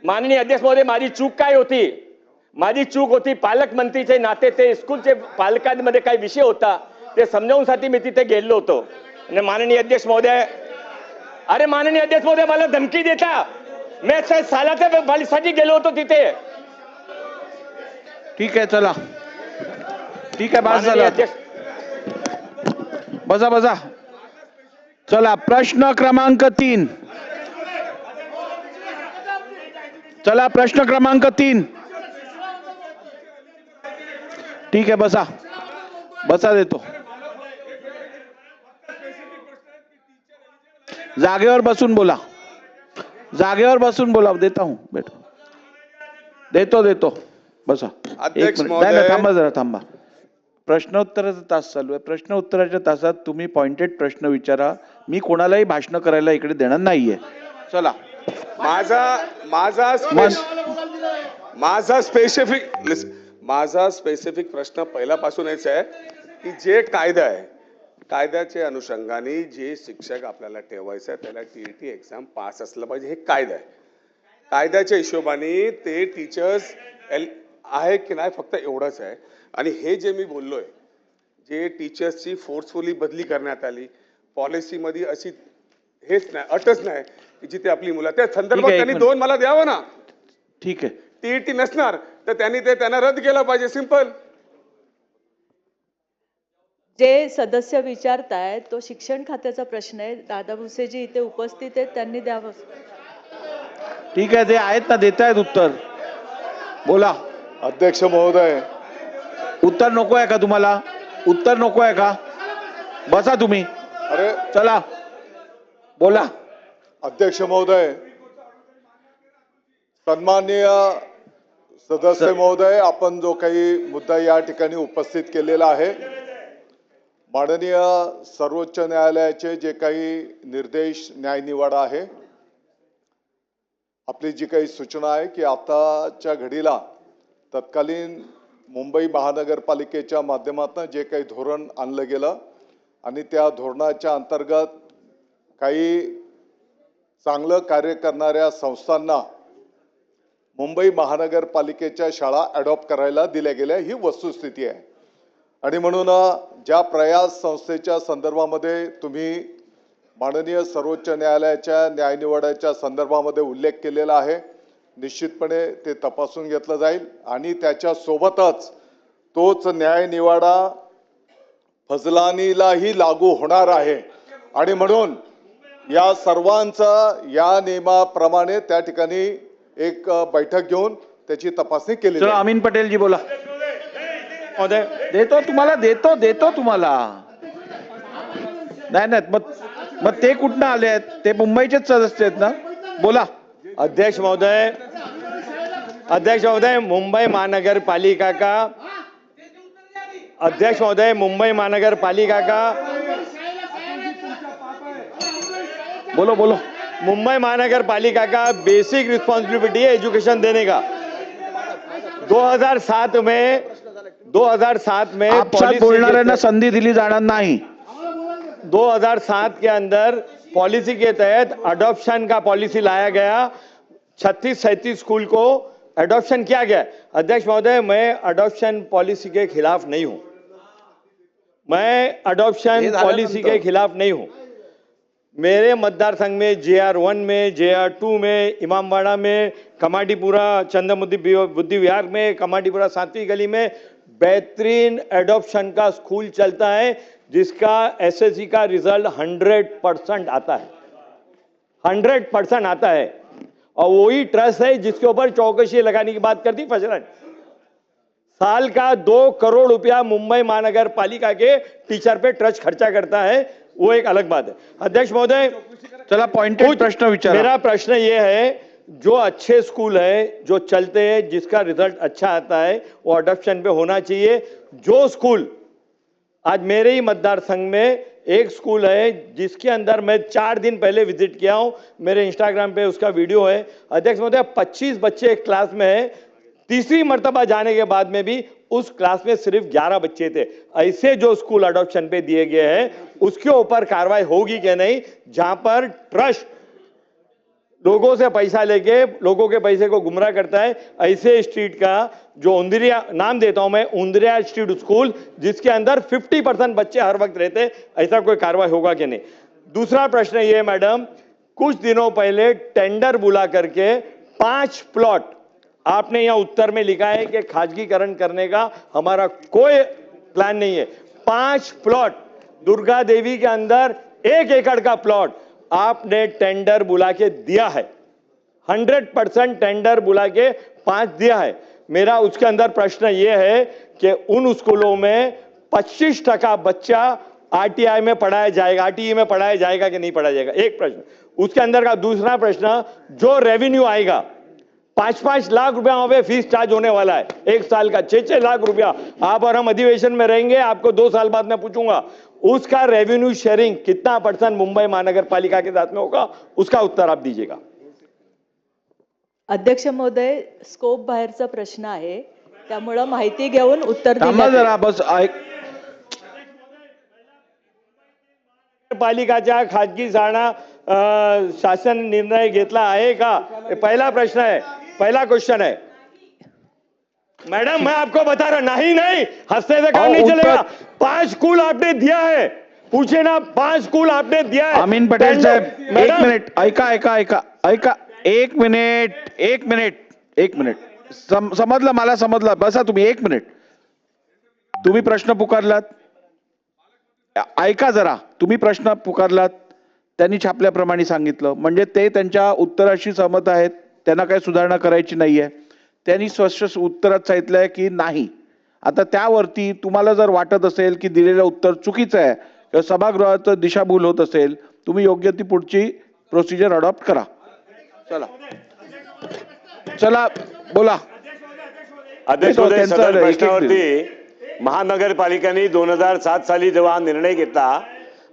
माननीय अध्यक्ष महोदय, माझी चूक काय होती? माझी चूक होती पालकमंत्रीचे नाते ते स्कूलचे पालकांमध्ये काय विषय होता ते समजावण्यासाठी मी तिथे गेलो होतो. आणि माननीय अध्यक्ष महोदय, अरे माननीय अध्यक्ष महोदय, मला धमकी देता. मी सालाच्या बालीसाठी गेलो होतो तिथे. ठीक आहे, चला ठीक आहे, बस माननीय झालं. अध्यक्ष, बसा बसा. चला प्रश्न क्रमांक 3. चला प्रश्न क्रमांक 3. ठीक आहे, बसा बसा, देतो. जागेवर बसून बोला, जागेवर बसून बोला. देता हूं, बैठो. देतो बसा. अध्यक्ष नाही, महोदय, थांबा जरा, थांबा. प्रश्नोत्तराचा तास चालू आहे. प्रश्न उत्तराच्या तासात तुम्ही पॉइंटेड प्रश्न विचारा. मी कोणालाही भाषण करायला इकडे देणार नाहीये. चला. माझा स्पेसिफिक प्रश्न पहिल्यापासूनच आहे की जे कायदा आहे, कायद्याच्या अनुषंगाने जे शिक्षक आपल्याला ठेवायचं आहे त्याला टीईटी एक्झाम पास असलं पाहिजे, हे कायदा आहे. कायद्याच्या हिशोबाने ते टीचर्स आहे की नाही फक्त एवढंच आहे. आणि हे जे मी बोललोय, जे टीचर्सची फोर्सफुली बदली करण्यात आली, पॉलिसीमध्ये अशी हेच नाही, अटच नाही की जिथे आपली मुलं, त्या संदर्भात त्यांनी 2 मला द्यावं ना. ठीक आहे. टीईटी नसणार तर त्यांना रद्द केलं पाहिजे, सिंपल. जे सदस्य विचारतायत तो शिक्षण खात्याचा प्रश्न आहे. दादा भुसेजी इथे उपस्थित आहेत, त्यांनी द्यावं. ठीक आहे, ते आहेत ना, देत आहेत उत्तर. बोला. अध्यक्ष महोदय, उत्तर नको आहे का तुम्हाला? उत्तर नको आहे का? बसा तुम्ही. अरे चला बोला. अध्यक्ष महोदय, सन्माननीय सदस्य महोदय, आपण जो काही मुद्दा या ठिकाणी उपस्थित केलेला आहे, माननीय सर्वोच्च न्यायालयाचे जे काही निर्देश, न्यायनिवाडा आहे, आपली जी काही सूचना आहे की आताच्या घडीला तत्कालीन मुंबई महानगरपालिकेच्या माध्यमातून जे काही धोरण आणलं गेलं आणि त्या धोरणाच्या अंतर्गत काही चांगलं कार्य करणाऱ्या संस्थांना मुंबई महानगरपालिकेच्या शाळा अडॉप्ट करायला दिल्या गेल्या, ही वस्तुस्थिती आहे. आणि म्हणून ज्या प्रयास संस्थेच्या संदर्भामध्ये तुम्ही माननीय सर्वोच्च न्यायालयाच्या न्यायनिवाड्याच्या संदर्भामध्ये उल्लेख केलेला आहे, निश्चितपणे ते तपासून घेतलं जाईल आणि त्याच्या सोबतच तोच न्यायनिवाडा फजलानीलाही लागू होणार आहे. आणि म्हणून या सर्वांचा या नियमाप्रमाणे त्या ठिकाणी एक बैठक घेऊन त्याची तपासणी केली चला जाईल. अमीन पटेलजी बोला. देतो तुम्हाला. नाही मग ते कुठनं आले आहेत? ते मुंबईचेच सदस्य आहेत ना. बोला. अध्यक्ष महोदय, मुंबई महानगरपालिका का अध्यक्ष महोदय, मुंबई महानगरपालिका का बोलो. मुंबई महानगरपालिका का बेसिक रिस्पॉन्सिबिलिटी है एजुकेशन देने का. 2007 में आपसात बोलणाऱ्यांना संधी दिली जाणार नाही. 2007 के अंदर पॉलिसी के तहत अडॉप्शन का पॉलिसी लाया गया. 36-37 स्कूल को अडॉप्शन किया गया. अध्यक्ष महोदय, मैं अडॉप्शन पॉलिसी के खिलाफ नहीं हूं. मैं अडॉप्शन पॉलिसी के खिलाफ नहीं हूं. मेरे मतदार संघ में JR1 में, JR2 में, इमामबाड़ा में, कमाटीपुरा चंद्रमुद्दी बुद्धि विहार में, कमाटीपुरा 7वीं गली में बेहतरीन एडॉप्शन का स्कूल चलता है जिसका SSC का रिजल्ट 100% आता है. 100% आता है. और वही ट्रस्ट है जिसके ऊपर चौकसी लगाने की बात करती फजरन. साल का 2 करोड़ रुपया मुंबई महानगर पालिका के टीचर पे ट्रस्ट खर्चा करता है, वो एक अलग बात है. अध्यक्ष महोदय, चला पॉइंटेड प्रश्न विचारा. मेरा प्रश्न ये है, जो अच्छे स्कूल है, जो चलते हैं, जिसका रिजल्ट अच्छा आता है, वो अडॉप्शन पे होना चाहिए. जो स्कूल आज मेरे ही मतदार संघ में एक स्कूल है जिसके अंदर मैं 4 दिन पहले विजिट किया हूं, मेरे इंस्टाग्राम पे उसका वीडियो है. अध्यक्ष महोदय, 25 बच्चे एक क्लास में है. तीसरी मर्तबा जाने के बाद में भी उस क्लास में सिर्फ 11 बच्चे थे. ऐसे जो स्कूल अडॉप्शन पे दिए गए हैं उसके ऊपर कार्रवाई होगी कि नहीं, जहां पर ट्रस्ट लोगों से पैसा लेके लोगों के पैसे को गुमराह करता है। ऐसे स्ट्रीट का जो उंदरिया नाम देता हूं मैं, उंदरिया स्ट्रीट स्कूल, जिसके अंदर 50% बच्चे हर वक्त रहते, ऐसा कोई कार्रवाई होगा कि नहीं? दूसरा प्रश्न ये है मैडम, कुछ दिनों पहले टेंडर बुला करके 5 प्लॉट आपने यहां उत्तर में लिखा है कि खाजगीकरण करने का हमारा कोई प्लान नहीं है। 5 प्लॉट दुर्गा देवी के अंदर 1 एकड़ का प्लॉट आपने टेंडर बुला के दिया है, 100% टेंडर बुला के 5 दिया है। मेरा उसके अंदर प्रश्न यह है कि उन स्कूलों में 25% बच्चा आरटीआई में पढ़ाया जाएगा, आरटीई में पढ़ाया जाएगा कि नहीं पढ़ाया जाएगा? एक प्रश्न। उसके अंदर का दूसरा प्रश्न, जो रेवेन्यू आएगा 5-5 लाख रुपया वहां पे फीस चार्ज होने वाला है, 1 साल का 6-6 लाख रुपया। आप और हम अधिवेशन में रहेंगे, आपको 2 साल बाद मैं पूछूंगा उसका रेवेन्यू शेयरिंग कितना % मुंबई महानगर पालिका के साथ में होगा, उसका उत्तर आप दीजिएगा। अध्यक्ष महोदय, स्कोप बाहेरचा प्रश्न आहे, त्यामुळे माहिती घेऊन उत्तर थांबा दिलं. जरा, बस ऐक. पालिकाच्या खाजगी शाळा शासन निर्णय घेतला आहे का? पहला प्रश्न है, पहला क्वेश्चन है। मैडम मैं आपको बता रहा, नहीं नहीं हंसने से काम नहीं उत्तर- चलेगा। 5 स्कूल आपने दिया है, पूछे ना, 5 स्कूल आपने दिया है। अमीन पटेल साहेब, एक मैडम, मिनिट ऐका ऐका ऐका ऐका, एक मिनिट समजलं, मला समजलं, बसा तुम्ही 1 मिनिट. तुम्ही प्रश्न पुकारलात, ऐका जरा, तुम्ही प्रश्न पुकारलात, त्यांनी छापल्याप्रमाणे सांगितलं, म्हणजे ते त्यांच्या उत्तराशी सहमत आहेत, त्यांना काही सुधारणा करायची नाहीये. त्यांनी स्पष्ट उत्तरात सांगितलंय की नाही. आता त्यावरती तुम्हाला जर वाटत असेल की दिलेलं उत्तर चुकीचं आहे किंवा सभागृहाचं दिशाभूल होत असेल, तुम्ही योग्य ती पुढची प्रोसिजर अडॉप्ट करा. चला चला बोला. अध्यक्ष तो महोदय, त्यांचा सदर एक- एक प्रश्नावरती महानगरपालिकेने 2007 साली जेव्हा हा निर्णय घेतला,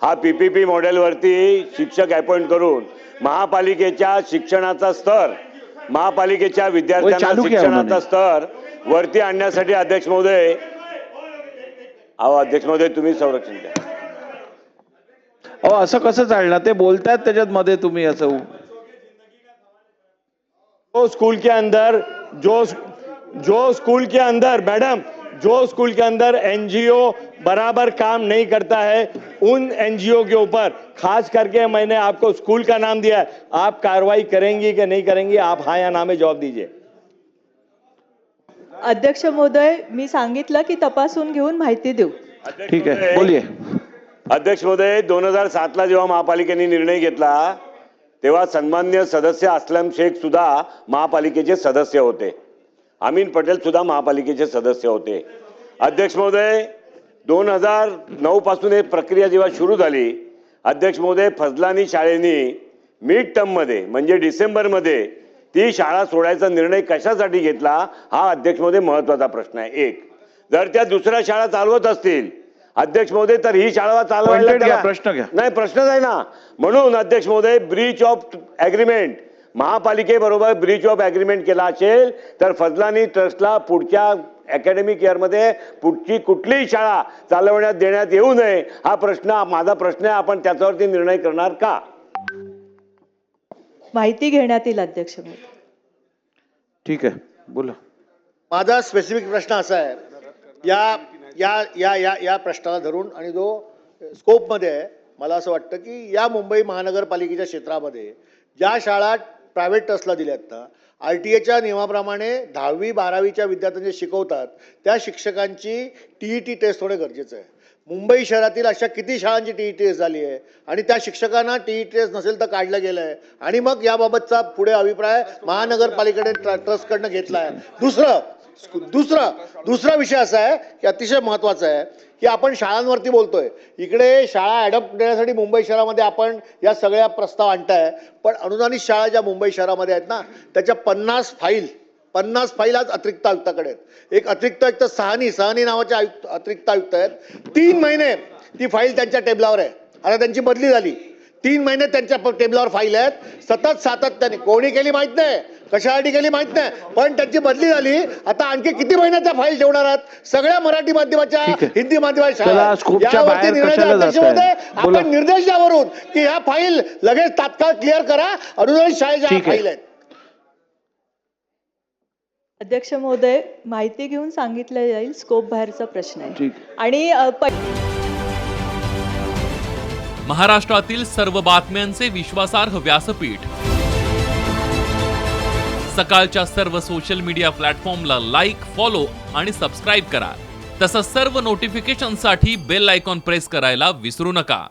हा पीपीपी मॉडेलवरती शिक्षक अपॉइंट करून महापालिकेच्या शिक्षणाचा स्तर, महापालिकेच्या विद्यार्थ्यांना चालू किया शिक्षणाचा उन्होंने. स्तर वरती आणण्यासाठी अध्यक्ष महोदय, अध्यक्ष महोदय तुम्ही संरक्षण द्या. अहो असं कसं चालणार? ते बोलतायत त्याच्यात मध्ये तुम्ही असं. जो स्कूल के अंदर जो स्कूल के अंदर मैडम, जो स्कूल के अंदर एनजीओ बराबर काम नहीं करता है, उन एनजीओ के ऊपर खास करके मैंने आपको स्कूल का नाम दिया है, आप कार्रवाई करेंगी कि नहीं करेंगी? आप हाँ या ना में जवाब दीजिए। अध्यक्ष महोदय, मी सांगितलं की तपासून घेऊन माहिती देऊ. ठीक आहे, बोलिये. अध्यक्ष महोदय, 2007 ला जेव्हा महापालिकेने निर्णय घेतला तेव्हा सन्मान्य सदस्य असलम शेख सुद्धा महापालिकेचे सदस्य होते, अमीन पटेल सुद्धा महापालिकेचे सदस्य होते. अध्यक्ष महोदय, 2009 पासून एक प्रक्रिया जेव्हा सुरू झाली, अध्यक्ष महोदय, फजलानी शाळेनी मिड टर्म मध्ये म्हणजे डिसेंबर मध्ये ती शाळा सोडायचा निर्णय कशासाठी घेतला, हा अध्यक्ष महोदय महत्वाचा प्रश्न आहे. एक, जर त्या दुसऱ्या शाळा चालवत असतील अध्यक्ष महोदय, तर ही शाळा चालवायला Pointed घ्या, त्याला- प्रश्न घ्या. नाही, प्रश्नच आहे ना. म्हणून अध्यक्ष महोदय, ब्रीच ऑफ ॲग्रीमेंट, महापालिकेबरोबर ब्रीच ऑफ ॲग्रीमेंट केला असेल तर फजलानी ट्रस्टला पुढच्या अकॅडमिक इयरमध्ये पुढची कुठलीही शाळा चालवण्यात देण्यात येऊ नये, हा प्रश्न माझा प्रश्न आहे. आपण त्याच्यावरती निर्णय करणार का? माहिती घेण्यात येईल अध्यक्ष महोदय. ठीक आहे, बोला. माझा स्पेसिफिक प्रश्न असा आहे, या या या या या प्रश्नाला धरून आणि जो स्कोपमध्ये आहे, मला असं वाटतं की या मुंबई महानगरपालिकेच्या क्षेत्रामध्ये ज्या शाळा प्रायव्हेट ट्रस्टला दिल्यात ना, RTA नियमाप्रमाणे 10वी-12वीच्या विद्यार्थ्यांना शिकवतात त्या शिक्षकांची TET टेस्ट होणे गरजेचं आहे. मुंबई शहरातील अशा किती शाळांची TET टेस्ट झाली आहे आणि त्या शिक्षकांना TET टेस्ट नसेल तर काढलं गेलं आहे आणि मग याबाबतचा पुढे अभिप्राय महानगरपालिकेने ट्रस्टकडनं घेतला आहे. दुसरा विषय असा आहे की अतिशय महत्त्वाचा आहे की आपण शाळांवरती बोलतोय, इकडे शाळा ॲडॉप्ट देण्यासाठी मुंबई शहरामध्ये आपण या सगळ्या प्रस्ताव आणताय, पण अनुदानित शाळा ज्या मुंबई शहरामध्ये आहेत ना, त्याच्या 50 फाईल आज अतिरिक्त आयुक्ताकडे आहेत. एक अतिरिक्त आयुक्त सहानी नावाचे अतिरिक्त आयुक्त आहेत. 3 महिने ती फाईल त्यांच्या टेबलावर आहे. आता त्यांची बदली झाली, 3 महिने त्यांच्या टेबलावर फाईल आहेत. सतत सातत्याने कोणी केली माहित नाही, कशासाठी गेली माहित नाही, पण त्यांची बदली झाली. आता आणखी किती महिन्याच्या फाईल ठेवणार आहात? सगळ्या मराठी माध्यमाच्या, ठीक आहे. हिंदी माध्यमाच्या चला, शाळा स्कोपच्या यावरती बाहेर निर्णय द्या. कशाला अध्यक्ष जाताय? महोदय, बोला. आपण निर्देश द्यावरून की ह्या फाईल लगेच तात्काळ क्लिअर करा. अनुदानित शाळेच्या ठीक आहे. फाईल आहेत. अध्यक्ष महोदय, माहिती घेऊन सांगितलं जाईल, स्कोप बाहेरचा प्रश्न आहे. ठीक. आणि महाराष्ट्रातील सर्व बातम्यांचे विश्वासार्ह व्यासपीठ, सकाळच्या सर्व सोशल मीडिया प्लॅटफॉर्मला लाईक, फॉलो आणि सबस्क्राईब करा. तसंच सर्व नोटिफिकेशनसाठी बेल आयकॉन प्रेस करायला विसरू नका.